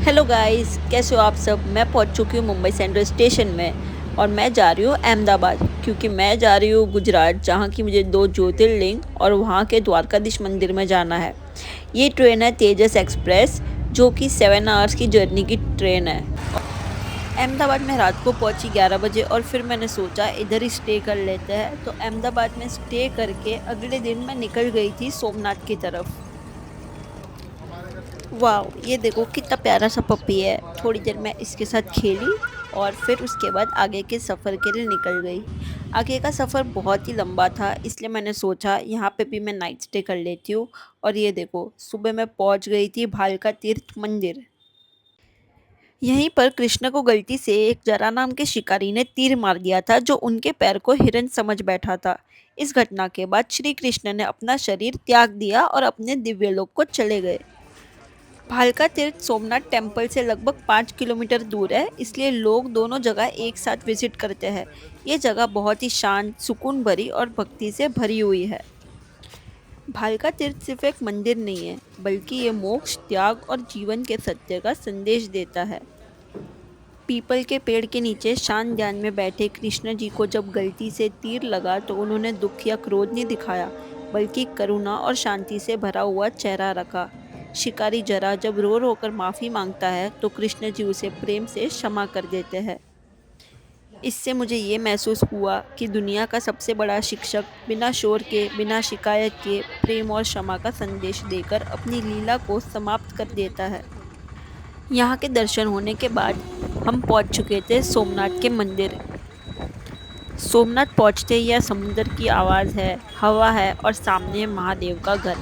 Hello guys, कैसे हो आप सब। मैं पहुंच चुकी हूँ मुंबई सेंट्रल स्टेशन में और मैं जा रही हूँ अहमदाबाद, क्योंकि मैं जा रही हूँ गुजरात, जहाँ की मुझे दो ज्योतिर्लिंग और वहाँ के द्वारकाधीश मंदिर में जाना है। ये ट्रेन है तेजस एक्सप्रेस, जो कि 7 आवर्स की जर्नी की ट्रेन है। अहमदाबाद में रात को पहुंची 11 बजे और फिर मैंने सोचा इधर ही स्टे कर लेते हैं, तो अहमदाबाद में स्टे करके अगले दिन मैं निकल गई थी सोमनाथ की तरफ। वाह, ये देखो कितना प्यारा सा पपी है। थोड़ी देर मैं इसके साथ खेली और फिर उसके बाद आगे के सफ़र के लिए निकल गई। आगे का सफ़र बहुत ही लंबा था, इसलिए मैंने सोचा यहाँ पे भी मैं नाइट स्टे कर लेती हूँ। और ये देखो, सुबह मैं पहुँच गई थी भालका तीर्थ मंदिर। यहीं पर कृष्ण को गलती से एक जरा नाम के शिकारी ने तीर मार दिया था, जो उनके पैर को हिरन समझ बैठा था। इस घटना के बाद श्री कृष्ण ने अपना शरीर त्याग दिया और अपने दिव्यलोक को चले गए। भालका तीर्थ सोमनाथ टेम्पल से लगभग 5 किलोमीटर दूर है, इसलिए लोग दोनों जगह एक साथ विजिट करते हैं। ये जगह बहुत ही शांत, सुकून भरी और भक्ति से भरी हुई है। भालका तीर्थ सिर्फ एक मंदिर नहीं है, बल्कि ये मोक्ष, त्याग और जीवन के सत्य का संदेश देता है। पीपल के पेड़ के नीचे शांत ध्यान में बैठे कृष्ण जी को जब गलती से तीर लगा, तो उन्होंने दुख या क्रोध नहीं दिखाया, बल्कि करुणा और शांति से भरा हुआ चेहरा रखा। शिकारी जरा जब रो रो कर माफ़ी मांगता है, तो कृष्ण जी उसे प्रेम से क्षमा कर देते हैं। इससे मुझे ये महसूस हुआ कि दुनिया का सबसे बड़ा शिक्षक बिना शोर के, बिना शिकायत के प्रेम और क्षमा का संदेश देकर अपनी लीला को समाप्त कर देता है। यहाँ के दर्शन होने के बाद हम पहुँच चुके थे सोमनाथ के मंदिर। सोमनाथ पहुँचते ही यह समुद्र की आवाज़ है, हवा है और सामने महादेव का घर।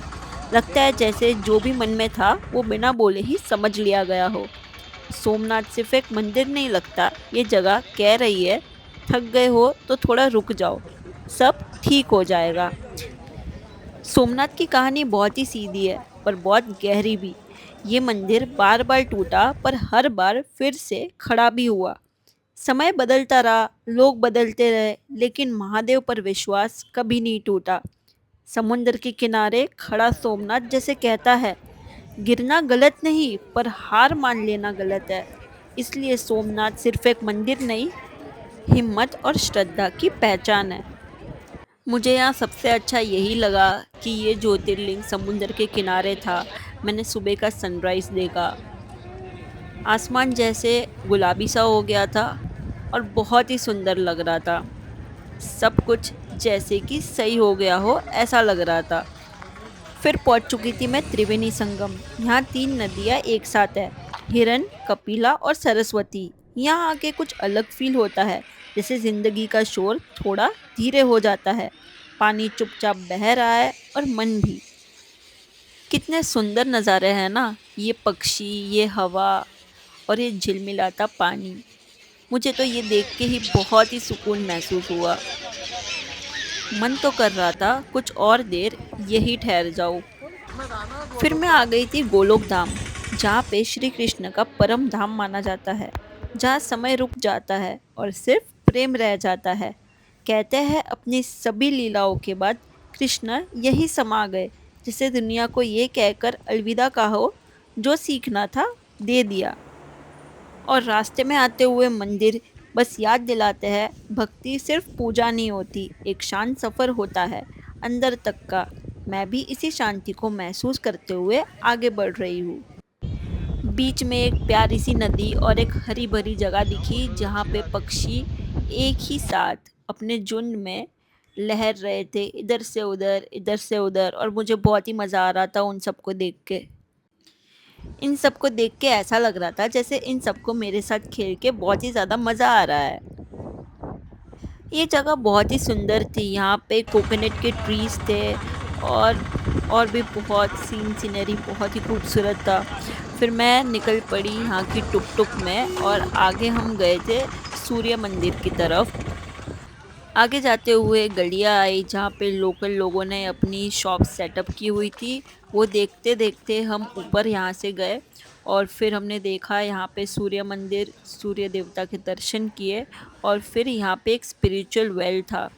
लगता है जैसे जो भी मन में था वो बिना बोले ही समझ लिया गया हो। सोमनाथ सिर्फ एक मंदिर नहीं लगता, ये जगह कह रही है, थक गए हो तो थोड़ा रुक जाओ, सब ठीक हो जाएगा। सोमनाथ की कहानी बहुत ही सीधी है, पर बहुत गहरी भी। ये मंदिर बार बार टूटा, पर हर बार फिर से खड़ा भी हुआ। समय बदलता रहा, लोग बदलते रहे, लेकिन महादेव पर विश्वास कभी नहीं टूटा। समुद्र के किनारे खड़ा सोमनाथ जैसे कहता है, गिरना गलत नहीं, पर हार मान लेना गलत है। इसलिए सोमनाथ सिर्फ एक मंदिर नहीं, हिम्मत और श्रद्धा की पहचान है। मुझे यहाँ सबसे अच्छा यही लगा कि ये ज्योतिर्लिंग समुद्र के किनारे था। मैंने सुबह का सनराइज देखा, आसमान जैसे गुलाबी सा हो गया था और बहुत ही सुंदर लग रहा था। सब कुछ जैसे कि सही हो गया हो ऐसा लग रहा था। फिर पहुंच चुकी थी मैं त्रिवेणी संगम। यहाँ 3 नदियाँ एक साथ है, हिरन, कपिला और सरस्वती। यहाँ आके कुछ अलग फील होता है, जैसे जिंदगी का शोर थोड़ा धीरे हो जाता है। पानी चुपचाप बह रहा है और मन भी। कितने सुंदर नज़ारे हैं ना, ये पक्षी, ये हवा और ये झिलमिलाता पानी। मुझे तो ये देख के ही बहुत ही सुकून महसूस हुआ। मन तो कर रहा था कुछ और देर यही ठहर जाऊं। फिर मैं आ गई थी गोलोक धाम, जहाँ पे श्री कृष्ण का परम धाम माना जाता है, जहाँ समय रुक जाता है और सिर्फ प्रेम रह जाता है। कहते हैं अपनी सभी लीलाओं के बाद कृष्ण यही समा गए, जिसे दुनिया को ये कहकर अलविदा कहो, जो सीखना था दे दिया। और रास्ते में आते हुए मंदिर बस याद दिलाते हैं, भक्ति सिर्फ पूजा नहीं होती, एक शांत सफ़र होता है अंदर तक का। मैं भी इसी शांति को महसूस करते हुए आगे बढ़ रही हूँ। बीच में एक प्यारी सी नदी और एक हरी भरी जगह दिखी, जहाँ पे पक्षी एक ही साथ अपने झुंड में लहर रहे थे, इधर से उधर, इधर से उधर, और मुझे बहुत ही मज़ा आ रहा था उन सबको देख के। इन सबको देख के ऐसा लग रहा था जैसे इन सबको मेरे साथ खेल के बहुत ही ज़्यादा मज़ा आ रहा है। ये जगह बहुत ही सुंदर थी, यहाँ पे कोकोनट के ट्रीज थे और और भी बहुत सीनरी बहुत ही खूबसूरत था। फिर मैं निकल पड़ी यहाँ की टुक टुक में और आगे हम गए थे सूर्य मंदिर की तरफ। आगे जाते हुए गलियाँ आई, जहाँ पे लोकल लोगों ने अपनी शॉप सेटअप की हुई थी। वो देखते देखते हम ऊपर यहाँ से गए और फिर हमने देखा यहाँ पे सूर्य मंदिर, सूर्य देवता के दर्शन किए। और फिर यहाँ पे एक स्पिरिचुअल वेल था,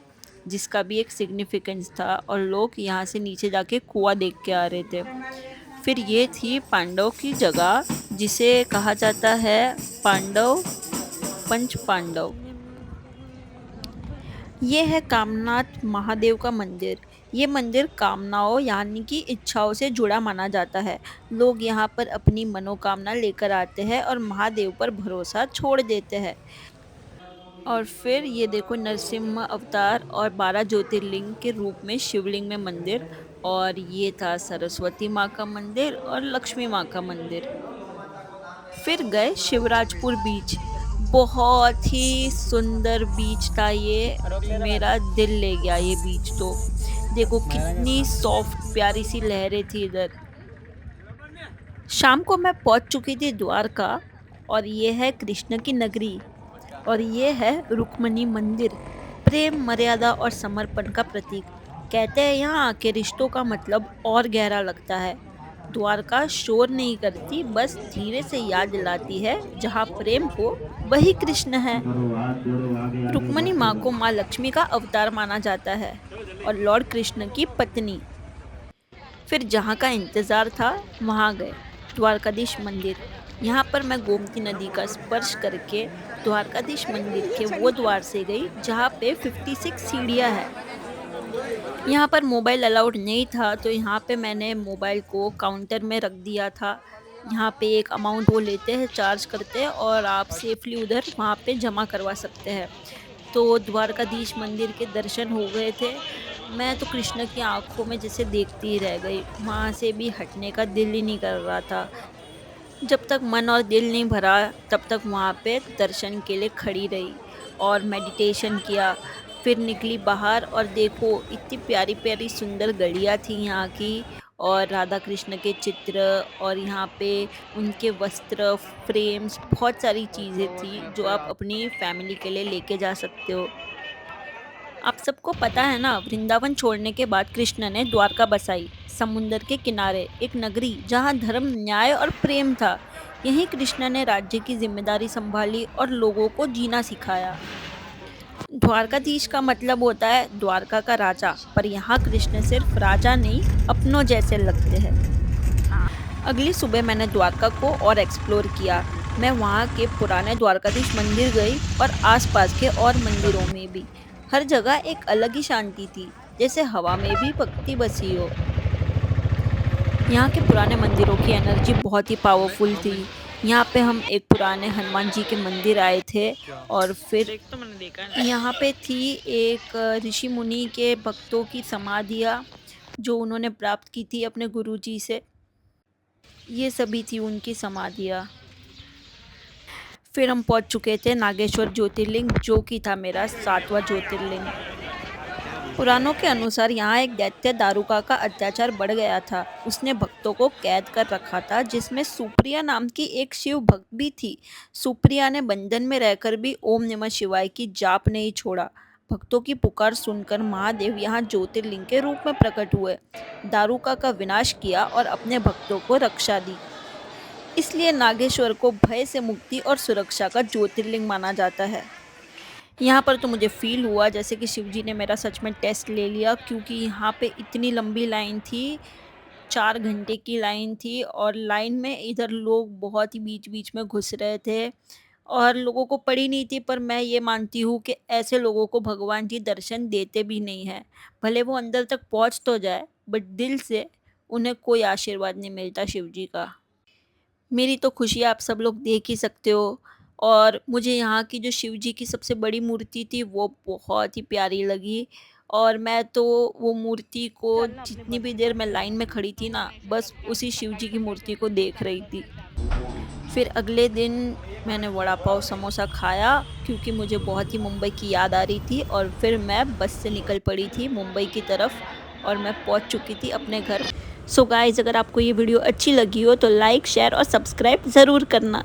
जिसका भी एक सिग्निफिकेंस था, और लोग यहाँ से नीचे जाके कुआं देख के आ रहे थे। फिर ये थी पांडव की जगह, जिसे कहा जाता है पांडव पंच पांडव। ये है कामनाथ महादेव का मंदिर। ये मंदिर कामनाओं यानी कि इच्छाओं से जुड़ा माना जाता है। लोग यहाँ पर अपनी मनोकामना लेकर आते हैं और महादेव पर भरोसा छोड़ देते हैं। और फिर ये देखो, नरसिम्हा अवतार और 12 ज्योतिर्लिंग के रूप में शिवलिंग में मंदिर। और ये था सरस्वती माँ का मंदिर और लक्ष्मी माँ का मंदिर। फिर गए शिवराजपुर बीच। बहुत ही सुंदर बीच था ये, मेरा दिल ले गया ये बीच तो। देखो कितनी सॉफ्ट प्यारी सी लहरें थी इधर। शाम को मैं पहुंच चुकी थी द्वारका। और ये है कृष्ण की नगरी। और ये है रुक्मणी मंदिर, प्रेम मर्यादा और समर्पण का प्रतीक। कहते हैं यहाँ आके रिश्तों का मतलब और गहरा लगता है। द्वारका शोर नहीं करती, बस धीरे से याद दिलाती है जहाँ प्रेम हो वही कृष्ण है। रुक्मणी माँ को माँ लक्ष्मी का अवतार माना जाता है और लॉर्ड कृष्ण की पत्नी। फिर जहाँ का इंतज़ार था वहाँ गए, द्वारकाधीश मंदिर। यहाँ पर मैं गोमती नदी का स्पर्श करके द्वारकाधीश मंदिर के वो द्वार से गई जहाँ पे 56 सीढ़ियाँ हैं। यहाँ पर मोबाइल अलाउड नहीं था, तो यहाँ पे मैंने मोबाइल को काउंटर में रख दिया था। यहाँ पे एक अमाउंट वो लेते हैं, चार्ज करते हैं और आप सेफली उधर वहाँ पे जमा करवा सकते हैं। तो द्वारकाधीश मंदिर के दर्शन हो गए थे। मैं तो कृष्ण की आंखों में जैसे देखती ही रह गई, वहाँ से भी हटने का दिल ही नहीं कर रहा था। जब तक मन और दिल नहीं भरा तब तक वहाँ पे दर्शन के लिए खड़ी रही और मेडिटेशन किया। फिर निकली बाहर और देखो इतनी प्यारी प्यारी सुंदर गलियाँ थी यहाँ की, और राधा कृष्ण के चित्र, और यहाँ पे उनके वस्त्र फ्रेम्स, बहुत सारी चीज़ें थी जो आप अपनी फैमिली के लिए लेके जा सकते हो। आप सबको पता है ना, वृंदावन छोड़ने के बाद कृष्ण ने द्वारका बसाई, समुंदर के किनारे एक नगरी जहाँ धर्म, न्याय और प्रेम था। यहीं कृष्ण ने राज्य की जिम्मेदारी संभाली और लोगों को जीना सिखाया। द्वारकाधीश का मतलब होता है द्वारका का राजा, पर यहाँ कृष्ण सिर्फ राजा नहीं, अपनों जैसे लगते हैं। अगली सुबह मैंने द्वारका को और एक्सप्लोर किया। मैं वहाँ के पुराने द्वारकाधीश मंदिर गई और आसपास के और मंदिरों में भी। हर जगह एक अलग ही शांति थी, जैसे हवा में भी भक्ति बसी हो। यहाँ के पुराने मंदिरों की एनर्जी बहुत ही पावरफुल थी। यहाँ पे हम एक पुराने हनुमान जी के मंदिर आए थे, और फिर यहाँ पे थी एक ऋषि मुनि के भक्तों की समाधियाँ जो उन्होंने प्राप्त की थी अपने गुरुजी से। ये सभी थी उनकी समाधियाँ। फिर हम पहुंच चुके थे नागेश्वर ज्योतिर्लिंग, जो कि था मेरा 7वां ज्योतिर्लिंग। पुराणों के अनुसार यहाँ एक दैत्य दारुका का अत्याचार बढ़ गया था। उसने भक्तों को कैद कर रखा था, जिसमें सुप्रिया नाम की एक शिव भक्त भी थी। सुप्रिया ने बंधन में रहकर भी ओम नमः शिवाय की जाप नहीं छोड़ा। भक्तों की पुकार सुनकर महादेव यहाँ ज्योतिर्लिंग के रूप में प्रकट हुए, दारुका का विनाश किया और अपने भक्तों को रक्षा दी। इसलिए नागेश्वर को भय से मुक्ति और सुरक्षा का ज्योतिर्लिंग माना जाता है। यहाँ पर तो मुझे फील हुआ जैसे कि शिवजी ने मेरा सच में टेस्ट ले लिया, क्योंकि यहाँ पे इतनी लंबी लाइन थी, 4 घंटे की लाइन थी, और लाइन में इधर लोग बहुत ही बीच बीच में घुस रहे थे और लोगों को पड़ी नहीं थी। पर मैं ये मानती हूँ कि ऐसे लोगों को भगवान जी दर्शन देते भी नहीं हैं। भले वो अंदर तक पहुँच तो जाए, बट दिल से उन्हें कोई आशीर्वाद नहीं मिलता शिवजी का। मेरी तो खुशी आप सब लोग देख ही सकते हो। और मुझे यहाँ की जो शिव जी की सबसे बड़ी मूर्ति थी वो बहुत ही प्यारी लगी, और मैं तो वो मूर्ति को जितनी भी देर मैं लाइन में खड़ी थी ना, बस उसी शिव जी की मूर्ति को देख रही थी। फिर अगले दिन मैंने वड़ा पाव समोसा खाया, क्योंकि मुझे बहुत ही मुंबई की याद आ रही थी, और फिर मैं बस से निकल पड़ी थी मुंबई की तरफ, और मैं पहुंच चुकी थी अपने घर। सो गाइस, अगर आपको ये वीडियो अच्छी लगी हो तो लाइक, शेयर और सब्सक्राइब ज़रूर करना।